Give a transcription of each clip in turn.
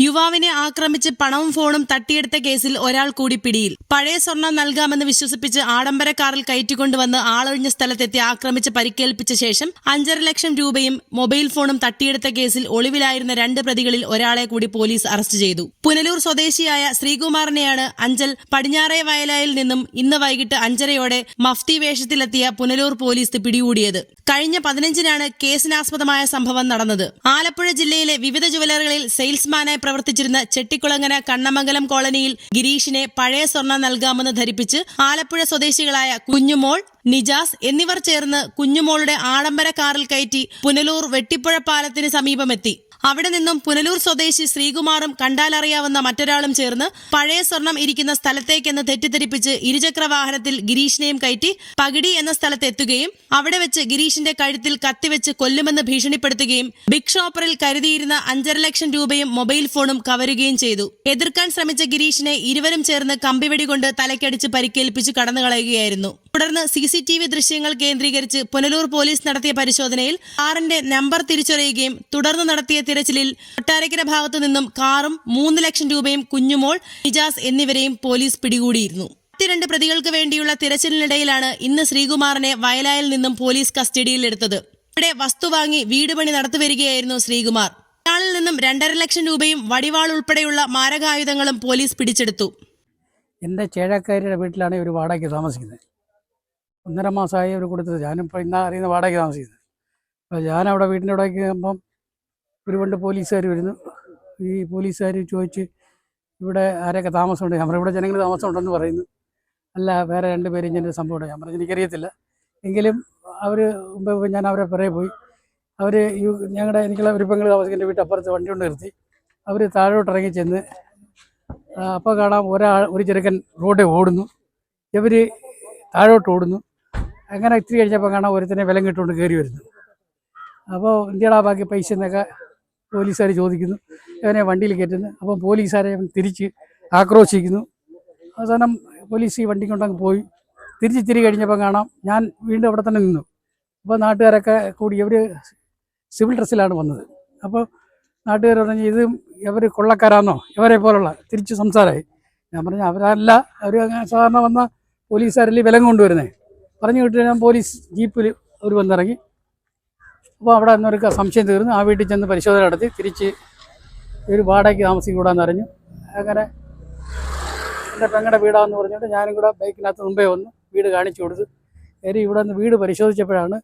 യുവാവിനെ ആക്രമിച്ച് പണവും ഫോണും തട്ടിയെടുത്ത കേസിൽ ഒരാൾ കൂടി പിടിയിൽ. പഴയ സ്വർണം നൽകാമെന്ന് വിശ്വസിപ്പിച്ച് ആഡംബര കാറിൽ കയറ്റിക്കൊണ്ടുവന്ന് ആളൊഴിഞ്ഞ സ്ഥലത്തെത്തി ആക്രമിച്ച് പരിക്കേൽപ്പിച്ച ശേഷം 5.5 ലക്ഷം രൂപയും മൊബൈൽ ഫോണും തട്ടിയെടുത്ത കേസിൽ ഒളിവിലായിരുന്ന 2 പ്രതികളിൽ ഒരാളെ കൂടി പോലീസ് അറസ്റ്റ് ചെയ്തു. പുനലൂർ സ്വദേശിയായ ശ്രീകുമാറിനെയാണ് അഞ്ചൽ പടിഞ്ഞാറേ വയലായിൽ നിന്നും ഇന്ന് വൈകിട്ട് 5:30 മഫ്തി വേഷത്തിലെത്തിയ പുനലൂർ പോലീസ് പിടികൂടിയത്. കഴിഞ്ഞ 15-നാണ് കേസിനാസ്പദമായ സംഭവം നടന്നത്. ആലപ്പുഴ ജില്ലയിലെ വിവിധ ജുവലറികളിൽ സെയിൽസ്മാനായി പ്രവർത്തിച്ചിരുന്ന ചെട്ടിക്കുളങ്ങര കണ്ണമംഗലം കോളനിയിൽ ഗിരീഷിനെ പഴയ സ്വർണം നൽകാമെന്ന് ധരിപ്പിച്ച് ആലപ്പുഴ സ്വദേശികളായ കുഞ്ഞുമോൾ, നിജാസ് എന്നിവർ ചേർന്ന് കുഞ്ഞുമോളുടെ ആഡംബര കാറിൽ കയറ്റി പുനലൂർ വെട്ടിപ്പുഴ പാലത്തിന് സമീപമെത്തി. അവിടെ നിന്നും പുനലൂർ സ്വദേശി ശ്രീകുമാറും കണ്ടാലറിയാവുന്ന മറ്റൊരാളും ചേർന്ന് പഴയ സ്വർണം ഇരിക്കുന്ന സ്ഥലത്തേക്കെന്ന് തെറ്റിദ്ധരിപ്പിച്ച് ഇരുചക്ര വാഹനത്തിൽ ഗിരീഷിനെയും കയറ്റി പകിടി എന്ന സ്ഥലത്തെത്തുകയും അവിടെ വെച്ച് ഗിരീഷിന്റെ കഴുത്തിൽ കത്തിവെച്ച് കൊല്ലുമെന്ന് ഭീഷണിപ്പെടുത്തുകയും ബിഗ് ഷോപ്പറിൽ കരുതിയിരുന്ന 5.5 ലക്ഷം രൂപയും മൊബൈൽ ഫോണും കവരുകയും ചെയ്തു. എതിർക്കാൻ ശ്രമിച്ച ഗിരീഷിനെ ഇരുവരും ചേർന്ന് കമ്പിവെടി കൊണ്ട് തലയ്ക്കടിച്ച് പരിക്കേൽപ്പിച്ച് കടന്നുകളയുകയായിരുന്നു. തുടർന്ന് CCTV ദൃശ്യങ്ങൾ കേന്ദ്രീകരിച്ച് പുനലൂർ പോലീസ് നടത്തിയ പരിശോധനയിൽ കാറിന്റെ നമ്പർ തിരിച്ചറിയുകയും തുടർന്ന് നടത്തിയ തിരച്ചിലിൽ കൊട്ടാരക്കര ഭാഗത്തു നിന്നും കാറും 3 ലക്ഷം രൂപയും കുഞ്ഞുമോൾ, നിജാസ് എന്നിവരെയും പോലീസ് പിടികൂടിയിരുന്നു. മറ്റ് 2 പ്രതികൾക്ക് വേണ്ടിയുള്ള തിരച്ചിലിനിടയിലാണ് ഇന്ന് ശ്രീകുമാറിനെ വയലായിൽ നിന്നും പോലീസ് കസ്റ്റഡിയിലെടുത്തത്. ഇവിടെ വസ്തു വാങ്ങി വീട് പണി നടത്തിവരികയായിരുന്നു ശ്രീകുമാർ. ഇയാളിൽ നിന്നും 2.5 ലക്ഷം രൂപയും വടിവാൾ ഉൾപ്പെടെയുള്ള മാരകായുധങ്ങളും പോലീസ് പിടിച്ചെടുത്തു. എൻ്റെ ചേഴക്കാരിയുടെ വീട്ടിലാണ് ഇവർ വാടകയ്ക്ക് താമസിക്കുന്നത്. 1.5 മാസമായി അവർ കൊടുത്തത്. ഞാനിപ്പോൾ ഇന്നാ അറിയുന്ന വാടകയ്ക്ക് താമസിക്കുന്നത്. അപ്പോൾ ഞാനവിടെ വീട്ടിൻ്റെ അവിടേക്ക് ആകുമ്പം ഒരുപാട് പോലീസുകാർ വരുന്നു. ഈ പോലീസുകാർ ചോദിച്ച് ഇവിടെ ആരൊക്കെ താമസമുണ്ട്. ഞാൻ ഇവിടെ ജനങ്ങൾ താമസമുണ്ടെന്ന് പറയുന്നു. അല്ല, വേറെ 2 പേരും ഇങ്ങനെ സംഭവമുണ്ട്. ഞാൻ പറഞ്ഞു എനിക്കറിയത്തില്ല. എങ്കിലും അവർ മുമ്പ് ഞാൻ അവരെ പിറകെ പോയി. അവർ എനിക്കുള്ള ഒരു പെങ്ങൾ താമസിക്കുന്ന വീട്ടപ്പുറത്ത് വണ്ടി കൊണ്ട് നിർത്തി. അവർ താഴോട്ട് ഇറങ്ങി ചെന്ന് അപ്പോൾ കാണാം ഒരു ചെറുക്കൻ റോഡിൽ ഓടുന്നു. ഇവർ താഴോട്ട് ഓടുന്നു. അങ്ങനെ ഇത്തിരി കഴിഞ്ഞപ്പോൾ കാണാം ഒരുത്തനെ വിലം കിട്ടുകൊണ്ട് കയറി വരുന്നു. അപ്പോൾ ഇന്ത്യയുടെ ബാക്കി പൈസ എന്നൊക്കെ പോലീസുകാർ ചോദിക്കുന്നു. അവനെ വണ്ടിയിൽ കയറ്റുന്നു. അപ്പം പോലീസുകാരെ തിരിച്ച് ആക്രോശിക്കുന്നു. അവസാനം പോലീസ് ഈ വണ്ടി കൊണ്ടങ്ങ് പോയി. തിരിച്ചിത്തിരി കഴിഞ്ഞപ്പോൾ കാണാം ഞാൻ വീണ്ടും അവിടെ തന്നെ നിന്നു. അപ്പോൾ നാട്ടുകാരൊക്കെ കൂടി ഇവർ സിവിൽ ഡ്രസ്സിലാണ് വന്നത്. അപ്പോൾ നാട്ടുകാർ പറഞ്ഞു ഇത് ഇവർ കൊള്ളക്കാരാണെന്നോ ഇവരെ പോലുള്ള തിരിച്ച് സംസാരമായി. ഞാൻ പറഞ്ഞു അവരല്ല, അവർ സാധാരണ വന്ന പോലീസുകാരിൽ വിലം കൊണ്ടുവരുന്നത് പറഞ്ഞു വിട്ട് ഞാൻ പോലീസ് ജീപ്പിൽ അവർ വന്നിറങ്ങി. അപ്പോൾ അവിടെ നിന്നവർക്ക് സംശയം തീർന്നു. ആ വീട്ടിൽ ചെന്ന് പരിശോധന നടത്തി തിരിച്ച് ഒരു വാടകയ്ക്ക് താമസിക്കൂടാന്ന് അറിഞ്ഞു. അങ്ങനെ എൻ്റെ പെങ്ങളുടെ വീടാന്ന് പറഞ്ഞിട്ട് ഞാനും കൂടെ ബൈക്കിനകത്ത് മുമ്പേ വന്ന് വീട് കാണിച്ചു കൊടുത്തു. കയറി ഇവിടെ നിന്ന് വീട് പരിശോധിച്ചപ്പോഴാണ്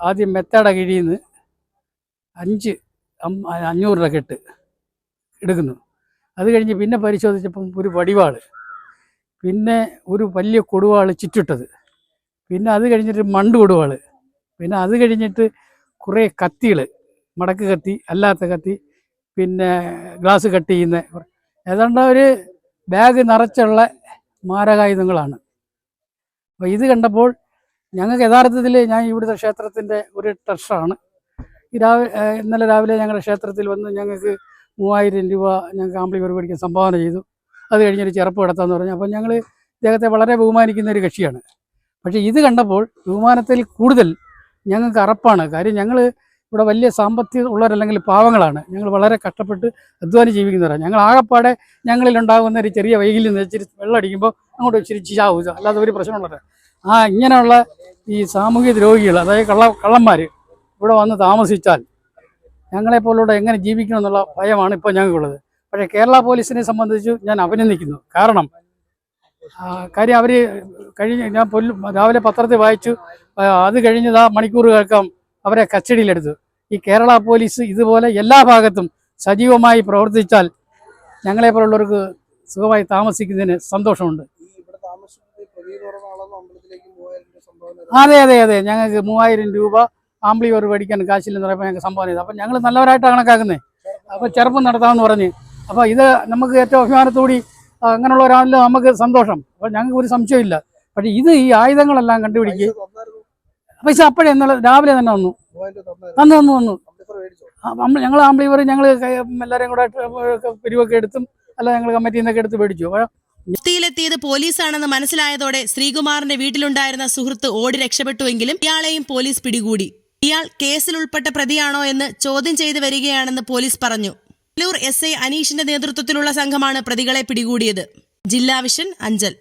ആദ്യം മെത്തേടെ കീഴിൽ നിന്ന് 500 രൂപ കെട്ട് എടുക്കുന്നു. അത് കഴിഞ്ഞ് പിന്നെ പരിശോധിച്ചപ്പം ഒരു വടിവാൾ, പിന്നെ ഒരു വലിയ കൊടുവാൾ ചുറ്റിട്ടത്, പിന്നെ അത് കഴിഞ്ഞിട്ട് മണ്ട് കൊടുവാൾ, പിന്നെ അത് കഴിഞ്ഞിട്ട് കുറേ കത്തികൾ, മടക്ക് കത്തി, അല്ലാത്ത കത്തി, പിന്നെ ഗ്ലാസ് കട്ട് ചെയ്യുന്ന ഏതാണ്ട് ഒരു ബാഗ് നിറച്ചുള്ള മാരകായുധങ്ങളാണ്. അപ്പോൾ ഇത് കണ്ടപ്പോൾ ഞങ്ങൾക്ക് യഥാർത്ഥത്തിൽ ഞാൻ ഇവിടുത്തെ ക്ഷേത്രത്തിൻ്റെ ഒരു ട്രഷറാണ്. ഇന്നലെ രാവിലെ ഞങ്ങളുടെ ക്ഷേത്രത്തിൽ വന്ന് ഞങ്ങൾക്ക് 3000 രൂപ ഞങ്ങൾക്ക് ആംപ്ലിഫയർ മേടിക്കാൻ സംഭാവന ചെയ്തു. അത് കഴിഞ്ഞൊരു ചെറുപ്പ് കിടത്താമെന്ന് പറഞ്ഞു. അപ്പോൾ ഞങ്ങൾ ഇദ്ദേഹത്തെ വളരെ ബഹുമാനിക്കുന്ന ഒരു കക്ഷിയാണ്. പക്ഷേ ഇത് കണ്ടപ്പോൾ ബഹുമാനത്തിൽ കൂടുതൽ ഞങ്ങൾക്ക് അറപ്പാണ്. കാര്യം ഞങ്ങൾ ഇവിടെ വലിയ സാമ്പത്തികം ഉള്ളവരല്ലെങ്കിൽ പാവങ്ങളാണ്. ഞങ്ങൾ വളരെ കഷ്ടപ്പെട്ട് അധ്വാനം ജീവിക്കുന്നവരാണ്. ഞങ്ങൾ ആകപ്പാടെ ഞങ്ങളിലുണ്ടാകുന്ന ഒരു ചെറിയ വൈകല്യം എന്ന് വെച്ചിട്ട് വെള്ളം അടിക്കുമ്പോൾ അങ്ങോട്ട് ഇച്ചിരി ചാവുക, അല്ലാതെ ഒരു പ്രശ്നമുള്ളത്. ഇങ്ങനെയുള്ള ഈ സാമൂഹ്യ ദ്രോഹികൾ, അതായത് കള്ളന്മാർ ഇവിടെ വന്ന് താമസിച്ചാൽ ഞങ്ങളെപ്പോലൂടെ എങ്ങനെ ജീവിക്കണം എന്നുള്ള ഭയമാണ് ഇപ്പോൾ ഞങ്ങൾക്കുള്ളത്. പക്ഷേ കേരള പോലീസിനെ സംബന്ധിച്ച് ഞാൻ അഭിനന്ദിക്കുന്നു. കാര്യം അവർ ഞാൻ രാവിലെ പത്രത്തിൽ വായിച്ചു, അത് കഴിഞ്ഞതാ മണിക്കൂറുകൾക്കാം അവരെ കസ്റ്റഡിയിലെടുത്തു. ഈ കേരള പോലീസ് ഇതുപോലെ എല്ലാ ഭാഗത്തും സജീവമായി പ്രവർത്തിച്ചാൽ ഞങ്ങളെപ്പോലുള്ളവർക്ക് സുഖമായി താമസിക്കുന്നതിന് സന്തോഷമുണ്ട്. അതെ അതെ അതെ ഞങ്ങൾക്ക് 3000 രൂപ ആംപ്ലിഫയർ മേടിക്കാൻ കാശില്ലെന്ന് പറയുമ്പോൾ ഞങ്ങൾക്ക് സംഭാവന ചെയ്തു. അപ്പം ഞങ്ങൾ നല്ലവരായിട്ട് കണക്കാക്കുന്നത്. അപ്പോൾ ചെറുപ്പം നടത്താമെന്ന് പറഞ്ഞ്, അപ്പോൾ ഇത് നമുക്ക് ഏറ്റവും അഭിമാനത്തോടി അങ്ങനെയുള്ള ഒരാളിൽ നമുക്ക് സന്തോഷം. അപ്പോൾ ഞങ്ങൾക്ക് ഒരു സംശയമില്ല. പക്ഷേ ഈ ആയുധങ്ങളെല്ലാം കണ്ടുപിടിക്കുക പൈസ അപ്പോഴേ ഇന്നലെ രാവിലെ തന്നെ വന്നു. ഞങ്ങൾ ആംപ്ലിഫയർ ഞങ്ങൾ എല്ലാവരെയും കൂടെ പിരിവൊക്കെ എടുത്തും അല്ല ഞങ്ങൾ കമ്മിറ്റിയിൽ നിന്നൊക്കെ എടുത്ത് മേടിച്ചു. മുഫ്തിയിലെത്തിയത് പോലീസാണെന്ന് മനസ്സിലായതോടെ ശ്രീകുമാറിന്റെ വീട്ടിലുണ്ടായിരുന്ന സുഹൃത്ത് ഓടി രക്ഷപ്പെട്ടുവെങ്കിലും ഇയാളെയും പോലീസ് പിടികൂടി. ഇയാൾ കേസിൽ ഉൾപ്പെട്ട പ്രതിയാണോ എന്ന് ചോദ്യം ചെയ്തു വരികയാണെന്ന് പോലീസ് പറഞ്ഞു. വെല്ലൂർ SI അനീഷിന്റെ നേതൃത്വത്തിലുള്ള സംഘമാണ് പ്രതികളെ പിടികൂടിയത്. ജില്ലാ വിഷൻ അഞ്ചൽ.